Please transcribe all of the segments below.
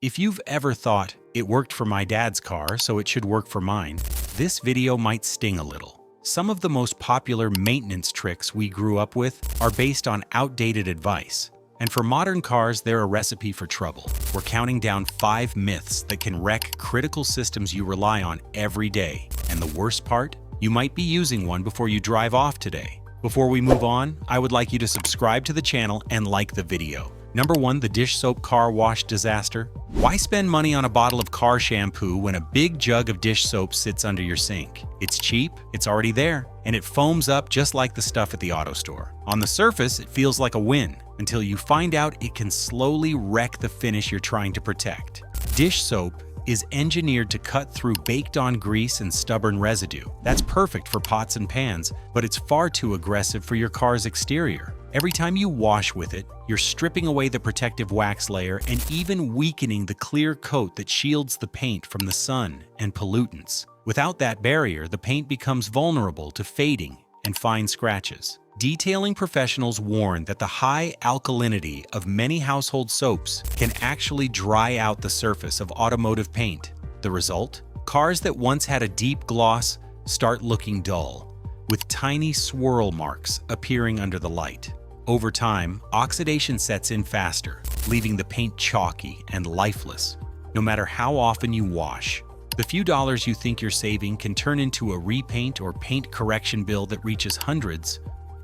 If you've ever thought, it worked for my dad's car, so it should work for mine, this video might sting a little. Some of the most popular maintenance tricks we grew up with are based on outdated advice. And for modern cars, they're a recipe for trouble. We're counting down 5 myths that can wreck critical systems you rely on every day. And the worst part? You might be using one before you drive off today. Before we move on, I would like you to subscribe to the channel and like the video. Number 1, the dish soap car wash disaster. Why spend money on a bottle of car shampoo when a big jug of dish soap sits under your sink? It's cheap, it's already there, and it foams up just like the stuff at the auto store. On the surface, it feels like a win, until you find out it can slowly wreck the finish you're trying to protect. Dish soap is engineered to cut through baked-on grease and stubborn residue. That's perfect for pots and pans, but it's far too aggressive for your car's exterior. Every time you wash with it, you're stripping away the protective wax layer and even weakening the clear coat that shields the paint from the sun and pollutants. Without that barrier, the paint becomes vulnerable to fading and fine scratches. Detailing professionals warn that the high alkalinity of many household soaps can actually dry out the surface of automotive paint. The result? Cars that once had a deep gloss start looking dull, with tiny swirl marks appearing under the light. Over time, oxidation sets in faster, leaving the paint chalky and lifeless, no matter how often you wash. The few dollars you think you're saving can turn into a repaint or paint correction bill that reaches hundreds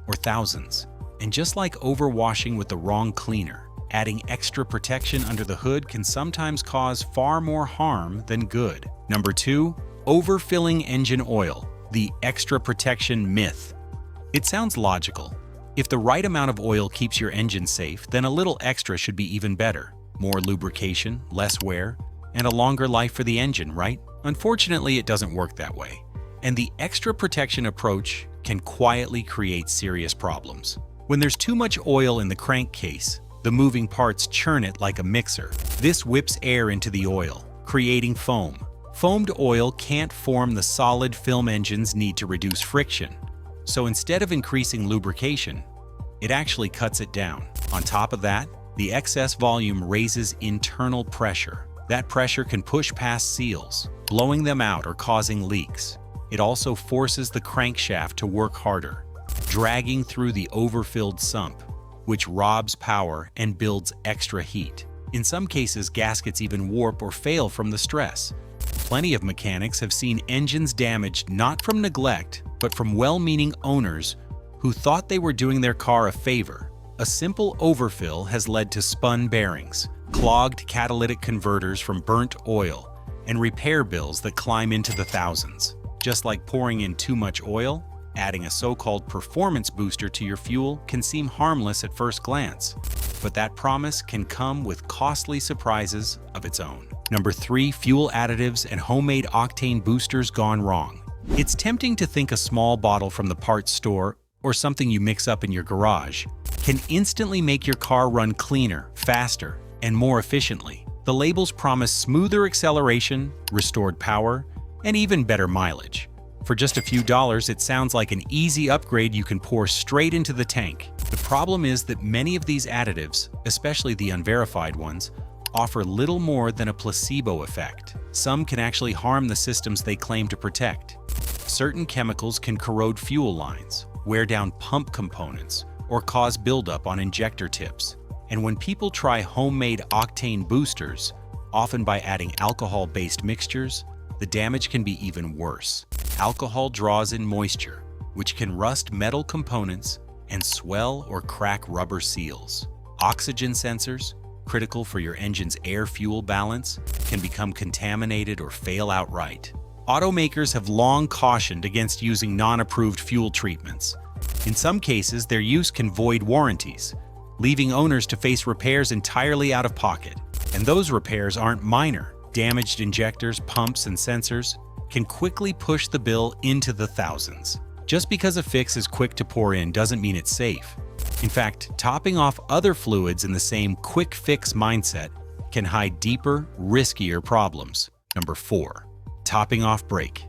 or thousands. And just like overwashing with the wrong cleaner, adding extra protection under the hood can sometimes cause far more harm than good. Number 2, overfilling engine oil, the extra protection myth. It sounds logical. If the right amount of oil keeps your engine safe, then a little extra should be even better. More lubrication, less wear, and a longer life for the engine, right? Unfortunately, it doesn't work that way. And the extra protection approach can quietly create serious problems. When there's too much oil in the crankcase, the moving parts churn it like a mixer. This whips air into the oil, creating foam. Foamed oil can't form the solid film engines need to reduce friction. So instead of increasing lubrication, it actually cuts it down. On top of that, the excess volume raises internal pressure. That pressure can push past seals, blowing them out or causing leaks. It also forces the crankshaft to work harder, dragging through the overfilled sump, which robs power and builds extra heat. In some cases, gaskets even warp or fail from the stress. Plenty of mechanics have seen engines damaged not from neglect, but from well-meaning owners who thought they were doing their car a favor. A simple overfill has led to spun bearings, clogged catalytic converters from burnt oil, and repair bills that climb into the thousands. Just like pouring in too much oil, adding a so-called performance booster to your fuel can seem harmless at first glance, but that promise can come with costly surprises of its own. Number 3, fuel additives and homemade octane boosters gone wrong. It's tempting to think a small bottle from the parts store or something you mix up in your garage can instantly make your car run cleaner, faster, and more efficiently. The labels promise smoother acceleration, restored power, and even better mileage. For just a few dollars, it sounds like an easy upgrade you can pour straight into the tank. The problem is that many of these additives, especially the unverified ones, offer little more than a placebo effect. Some can actually harm the systems they claim to protect. Certain chemicals can corrode fuel lines, wear down pump components, or cause buildup on injector tips. And when people try homemade octane boosters, often by adding alcohol-based mixtures, the damage can be even worse. Alcohol draws in moisture, which can rust metal components and swell or crack rubber seals. Oxygen sensors, critical for your engine's air-fuel balance, can become contaminated or fail outright. Automakers have long cautioned against using non-approved fuel treatments. In some cases, their use can void warranties, leaving owners to face repairs entirely out of pocket. And those repairs aren't minor. Damaged injectors, pumps, and sensors can quickly push the bill into the thousands. Just because a fix is quick to pour in doesn't mean it's safe. In fact, topping off other fluids in the same quick fix mindset can hide deeper, riskier problems. Number 4, topping off brake,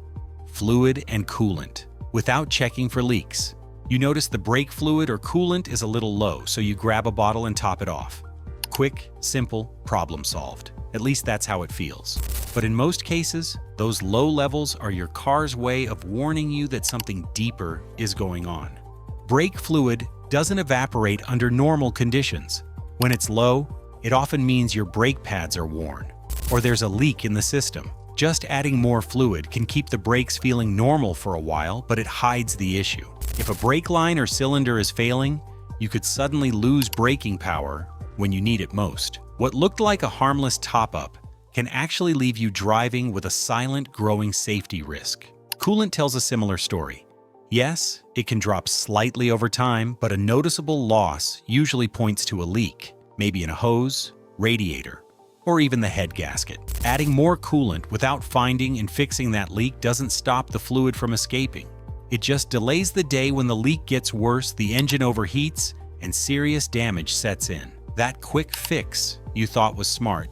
fluid, and coolant without checking for leaks. You notice the brake fluid or coolant is a little low, so you grab a bottle and top it off. Quick, simple, problem solved. At least that's how it feels. But in most cases, those low levels are your car's way of warning you that something deeper is going on. Brake fluid doesn't evaporate under normal conditions. When it's low, it often means your brake pads are worn, or there's a leak in the system. Just adding more fluid can keep the brakes feeling normal for a while, but it hides the issue. If a brake line or cylinder is failing, you could suddenly lose braking power when you need it most. What looked like a harmless top-up can actually leave you driving with a silent, growing safety risk. Coolant tells a similar story. Yes, it can drop slightly over time, but a noticeable loss usually points to a leak, maybe in a hose, radiator, or even the head gasket. Adding more coolant without finding and fixing that leak doesn't stop the fluid from escaping. It just delays the day when the leak gets worse, the engine overheats, and serious damage sets in. That quick fix you thought was smart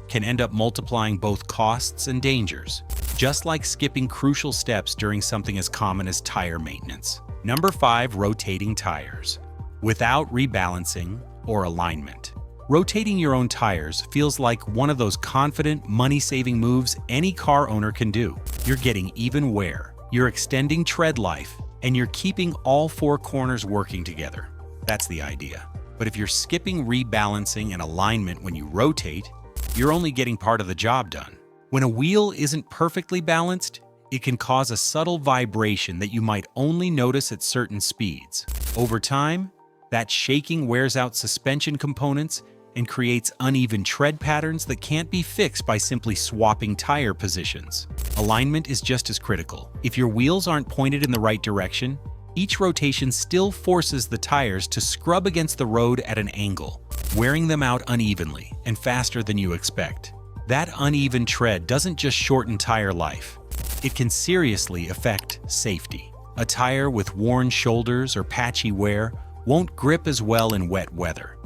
can end up multiplying both costs and dangers, just like skipping crucial steps during something as common as tire maintenance. Number 5, rotating tires. Without rebalancing or alignment. Rotating your own tires feels like one of those confident, money-saving moves any car owner can do. You're getting even wear, you're extending tread life, and you're keeping all 4 corners working together. That's the idea. But if you're skipping rebalancing and alignment when you rotate, you're only getting part of the job done. When a wheel isn't perfectly balanced, it can cause a subtle vibration that you might only notice at certain speeds. Over time, that shaking wears out suspension components and creates uneven tread patterns that can't be fixed by simply swapping tire positions. Alignment is just as critical. If your wheels aren't pointed in the right direction, each rotation still forces the tires to scrub against the road at an angle, wearing them out unevenly and faster than you expect. That uneven tread doesn't just shorten tire life, it can seriously affect safety. A tire with worn shoulders or patchy wear won't grip as well in wet weather,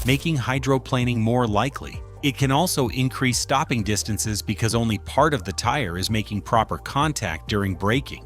making hydroplaning more likely. It can also increase stopping distances because only part of the tire is making proper contact during braking.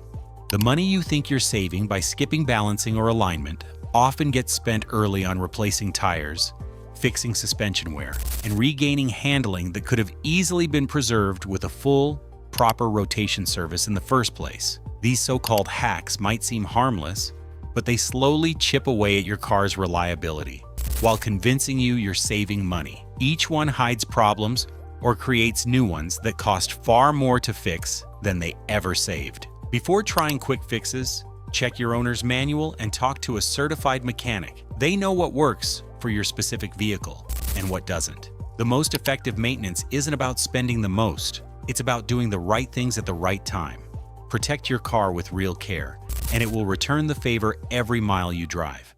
The money you think you're saving by skipping balancing or alignment often gets spent early on replacing tires, fixing suspension wear, and regaining handling that could have easily been preserved with a full, proper rotation service in the first place. These so-called hacks might seem harmless, but they slowly chip away at your car's reliability, while convincing you you're saving money. Each one hides problems or creates new ones that cost far more to fix than they ever saved. Before trying quick fixes, check your owner's manual and talk to a certified mechanic. They know what works for your specific vehicle and what doesn't. The most effective maintenance isn't about spending the most, it's about doing the right things at the right time. Protect your car with real care, and it will return the favor every mile you drive.